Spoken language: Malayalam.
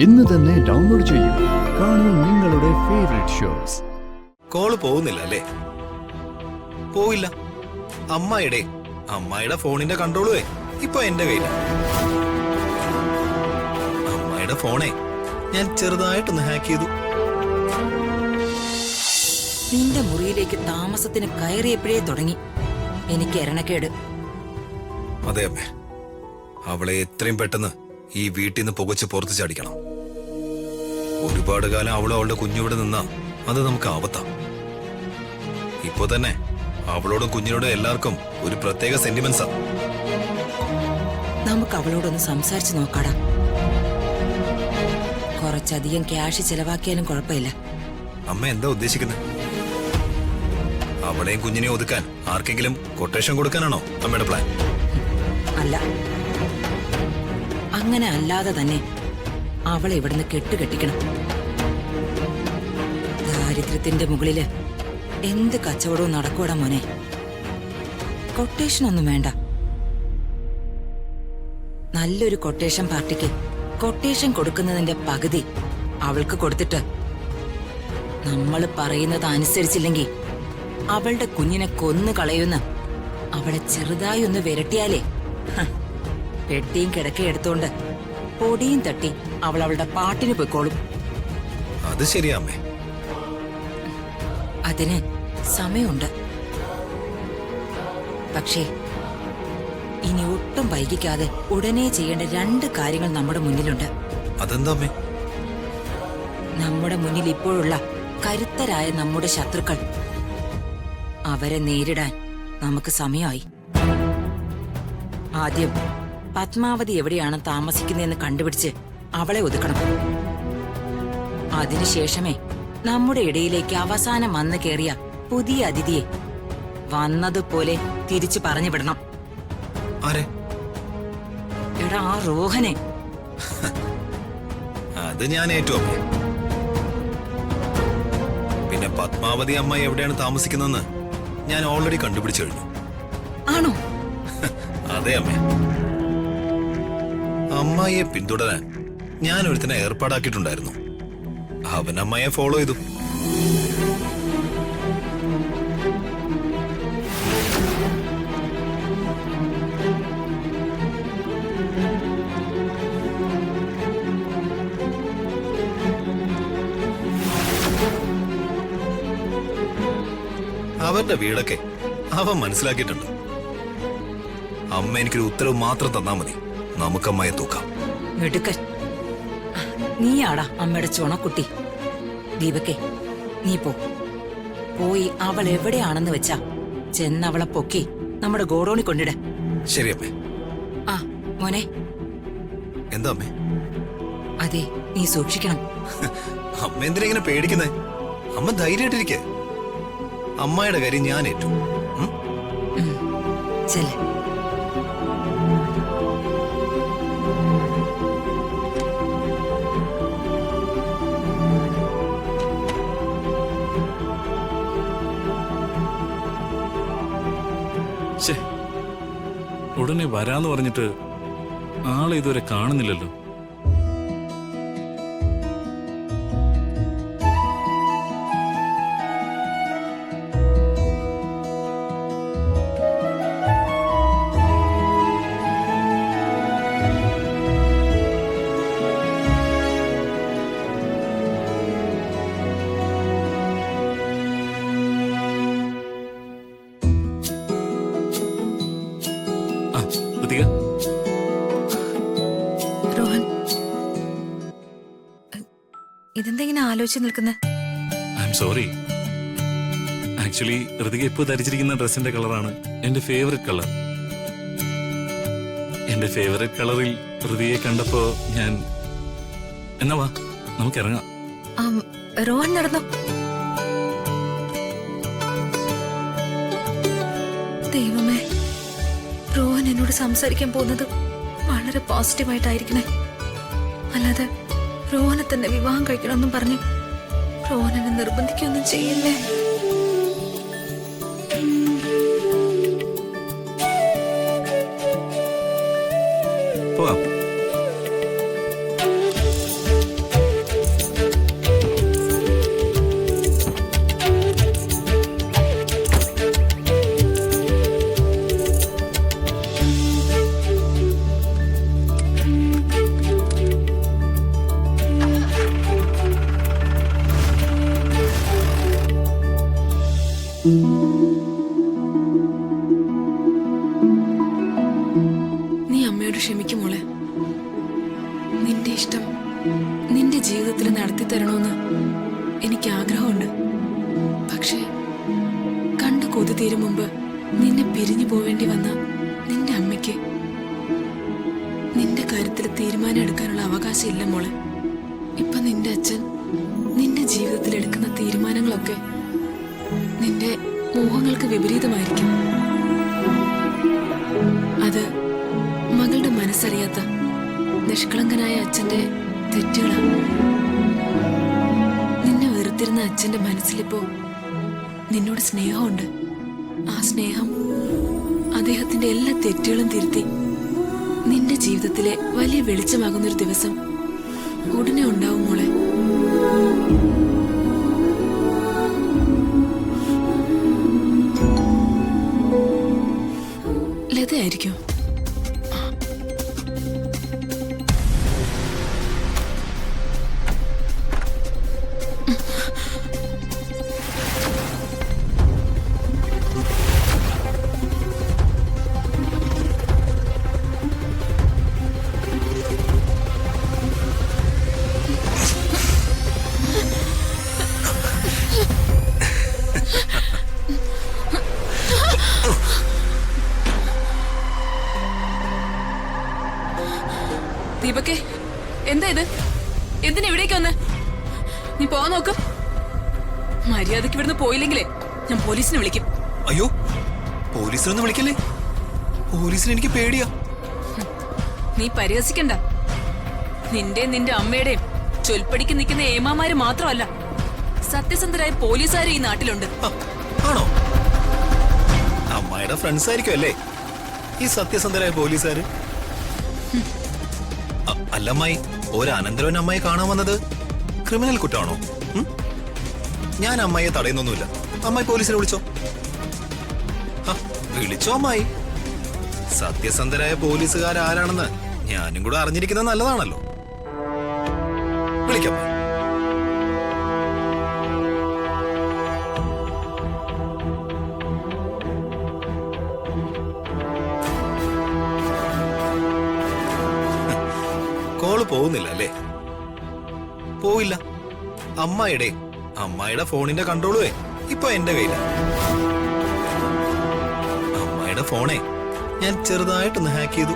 ഇന്ന് തന്നെ ഡൗൺലോഡ് ചെയ്യൂ. കാണൂ നിങ്ങളുടെ ഫേവറേറ്റ് ഷോസ്. കോള് പോകുന്നില്ല അല്ലേ? പോയില്ല. അമ്മായിയുടെ ഫോണിന്റെ കൺട്രോളുവേ ഇപ്പൊ എന്റെ കയ്യില. അമ്മായിയുടെ ഫോണേ ഞാൻ ചെറുതായിട്ടൊന്ന് ഹാക്ക് ചെയ്തു. നിന്റെ മുറിയിലേക്ക് താമസത്തിന് കയറിയപ്പോഴേ തുടങ്ങി എനിക്ക് എരണക്കേട്. അതെ അമ്മേ, അവളെ എത്രയും പെട്ടെന്ന് ഈ വീട്ടിൽ നിന്ന് പുകച്ച് പുറത്ത് ചാടിക്കണം. ഒരുപാട് കാലം അവളുടെ കുഞ്ഞിവിടെ നിന്നാ അത് നമുക്ക് ആപത്താം. ഇപ്പൊ തന്നെ അവളോടും കുഞ്ഞിനോടും എല്ലാവർക്കും ഒരു പ്രത്യേക സെന്റിമെന്റ്സാ. നമുക്ക് അവളോടൊന്ന് സംസാരിച്ചു നോക്കാടാ. കുറച്ചധികം ക്യാഷ് ചെലവാക്കിയാലും കുഴപ്പമില്ല. അമ്മ എന്താ ഉദ്ദേശിക്കുന്നത്? അവളെയും കുഞ്ഞിനെ ഒതുക്കാൻ ആർക്കെങ്കിലും കൊട്ടേഷൻ കൊടുക്കാനാണോ അമ്മയുടെ പ്ലാൻ? അല്ല, അങ്ങനെ അല്ലാതെ തന്നെ അവളെ ഇവിടുന്ന് കെട്ടുകെട്ടിക്കണം. ദാരിദ്ര്യത്തിന്റെ മുകളില് എന്ത് കച്ചവടവും നടക്കൂടാ മോനെ. കൊട്ടേഷൻ ഒന്നും വേണ്ട. നല്ലൊരു കൊട്ടേഷൻ പാർട്ടിക്ക് കൊട്ടേഷൻ കൊടുക്കുന്നതിന്റെ പകുതി അവൾക്ക് കൊടുത്തിട്ട് നമ്മൾ പറയുന്നത് അനുസരിച്ചില്ലെങ്കിൽ അവളുടെ കുഞ്ഞിനെ കൊന്നു കളയുന്ന അവളെ ചെറുതായി ഒന്ന് വിരട്ടിയാലേ പെട്ടിയും കിടക്കയും എടുത്തോണ്ട് പൊടിയും തട്ടി അവളുടെ പാട്ടിന് പൊയ്ക്കോളും. അത് ശരിയാ അമ്മേ. അതിന് സമയമുണ്ട്. പക്ഷേ ഇനി ഒട്ടും വൈകിക്കാതെ ഉടനെ ചെയ്യേണ്ട 2 കാര്യങ്ങൾ നമ്മുടെ മുന്നിലുണ്ട്. അതെന്താ അമ്മേ? നമ്മുടെ മുന്നിൽ ഇപ്പോഴുള്ള കരുത്തരായ നമ്മുടെ ശത്രുക്കൾ, അവരെ നേരിടാൻ നമുക്ക് സമയമായി. ആദ്യം പത്മാവതി എവിടെയാണ് താമസിക്കുന്നതെന്ന് കണ്ടുപിടിച്ച് അവളെ ഒതുക്കണം. അതിനുശേഷമേ നമ്മുടെ ഇടയിലേക്ക് അവസാനം വന്നു കയറിയ പുതിയ അതിഥിയെ വന്നതുപോലെ തിരിച്ചു പറഞ്ഞു വിടണം. എടാ, ആ റോഹനെ. അത് ഞാൻ ഏറ്റു അമ്മേ. പിന്നെ പത്മാവതി അമ്മ എവിടെയാണ് താമസിക്കുന്നതെന്ന് ഞാൻ ഓൾറെഡി കണ്ടുപിടിച്ചു കഴിഞ്ഞു. ആണോ? അതെ അമ്മേ. അമ്മായിയെ പിന്തുടരാൻ ഞാൻ ഒരുത്തിനെ ഏർപ്പാടാക്കിയിട്ടുണ്ടായിരുന്നു. അവൻ അമ്മയെ ഫോളോ ചെയ്തു. അവന്റെ വീടൊക്കെ അവൻ മനസ്സിലാക്കിയിട്ടുണ്ട്. അമ്മ എനിക്കൊരു ഉത്തരവ് മാത്രം തന്നാ മതി, നമുക്ക് അമ്മയെ തൂക്കാം. മിടുക്കൻ നീയാടാ അമ്മയുടെ ചുണക്കുട്ടി. ദീപക്കെ, നീ പോയി അവൾ എവിടെയാണെന്ന് വെച്ചാ ചെന്നവളെ പൊക്കി നമ്മുടെ ഗോഡൌണിൽ കൊണ്ടിട. ശരി അമ്മേ. ആ മോനെ. എന്താ അമ്മേ? അതെ, നീ സൂക്ഷിക്കണം. അമ്മ എന്തിനാ ഇങ്ങനെ പേടിക്കുന്നേ? അമ്മ ധൈര്യമായിട്ടിരിക്കെ. അമ്മായിയുടെ കാര്യം ഞാൻ ഏറ്റു. ചെല്ലേ. ഉടനെ വരാന്ന് പറഞ്ഞിട്ട് ആളെ ഇതുവരെ കാണുന്നില്ലല്ലോ. രോഹൻ, ഇതെന്താ ഇങ്ങനെ ആലോചിച്ച് നിൽക്കുന്നത്? I am sorry. Actually Ritika ഇപ്പൊ ധരിച്ചിരിക്കുന്ന ഡ്രസ്സിന്റെ കളറാണ് എന്റെ ഫേവറേറ്റ് കളർ. എന്റെ ഫേവറേറ്റ് കളറിൽ ഋതികയെ കണ്ടപ്പോ ഞാൻ എന്നാ വാ നമുക്ക് ഇറങ്ങാം. രോഹൻ നടന്നോ? ദൈവമേ, രോഹൻ എന്നോട് സംസാരിക്കാൻ പോകുന്നത് വളരെ പോസിറ്റീവായിട്ടായിരിക്കണേ. അല്ലാതെ രോഹനെ തന്നെ വിവാഹം കഴിക്കണമെന്നും പറഞ്ഞ് രോഹനെ നിർബന്ധിക്കൊന്നും ചെയ്യില്ലേ. പോവാം. നീ അമ്മയോട് ക്ഷമിക്കും മോളെ. നിന്റെ ഇഷ്ടം നിന്റെ ജീവിതത്തിൽ നടത്തി തരണമെന്ന് എനിക്ക് ആഗ്രഹമുണ്ട്. പക്ഷേ കണ്ടു കൊതി തീരും മുമ്പ് നിന്നെ പിരിഞ്ഞു പോവേണ്ടി വന്ന നിന്റെ അമ്മയ്ക്ക് നിന്റെ കാര്യത്തിൽ തീരുമാനം എടുക്കാനുള്ള അവകാശം ഇല്ല മോളെ. ഇപ്പൊ നിന്റെ അച്ഛൻ നിന്റെ ജീവിതത്തിൽ എടുക്കുന്ന തീരുമാനങ്ങളൊക്കെ നിന്റെ മോഹങ്ങൾക്ക് വിപരീതമായിരിക്കും. അത് മകളുടെ മനസ്സറിയാത്ത നിഷ്കളങ്കനായ അച്ഛന്റെ തെറ്റുകളാണ്. നിന്നെ വെറുത്തിരുന്ന അച്ഛന്റെ മനസ്സിലിപ്പോ നിന്നോട് സ്നേഹമുണ്ട്. ആ സ്നേഹം അദ്ദേഹത്തിന്റെ എല്ലാ തെറ്റുകളും തിരുത്തി നിന്റെ ജീവിതത്തിലെ വലിയ വെളിച്ചമാകുന്നൊരു ദിവസം ഉടനെ ഉണ്ടാവും മോളെ. ലതയായിരിക്കും. ദീപക്കെ, എന്താ ഇത്? എന്തിനാ ഇവിടേക്ക് വന്ന്? നീ പോവാൻ നോക്ക്. മര്യാദക്ക് ഇവിടുന്ന് പോയില്ലെങ്കിലേ ഞാൻ പോലീസിനെ വിളിക്കും. അയ്യോ, പോലീസിനൊന്നും വിളിക്കല്ലേ. പോലീസിന് എനിക്ക് പേടിയാ. നീ പരിഹസിക്കണ്ട. നിന്റെ അമ്മയുടെയും ചൊൽപ്പടിക്ക് നിൽക്കുന്ന ഏമാമാര് മാത്രമല്ല, സത്യസന്ധരായ പോലീസുകാർ ഈ നാട്ടിലുണ്ട്. ആണോ? അമ്മായിയുടെ ഫ്രണ്ട്സ് ആയിരിക്കും അല്ലേ ഈ സത്യസന്ധരായ പോലീസുകാര്? അല്ല അമ്മായി, ഒരു അനന്തരവൻ അമ്മായി കാണാൻ വന്നത് ക്രിമിനൽ കുറ്റമാണോ? ഞാൻ അമ്മായിയെ തടയുന്നൊന്നുമില്ല. അമ്മായി പോലീസിനെ വിളിച്ചോ. വിളിച്ചോ അമ്മായി. സത്യസന്ധരായ പോലീസുകാരാരാണെന്ന് ഞാനും കൂടെ അറിഞ്ഞിരിക്കുന്നത് നല്ലതാണല്ലോ. വിളിക്കാം. കോള് പോകുന്നില്ല അല്ലേ? പോയില്ല. അമ്മായിയുടെ ഫോണിന്റെ കൺട്രോളുവേ ഇപ്പൊ എന്റെ കയ്യില. അമ്മായിയുടെ ഫോണേ ഞാൻ ചെറുതായിട്ടൊന്ന് ഹാക്ക് ചെയ്തു.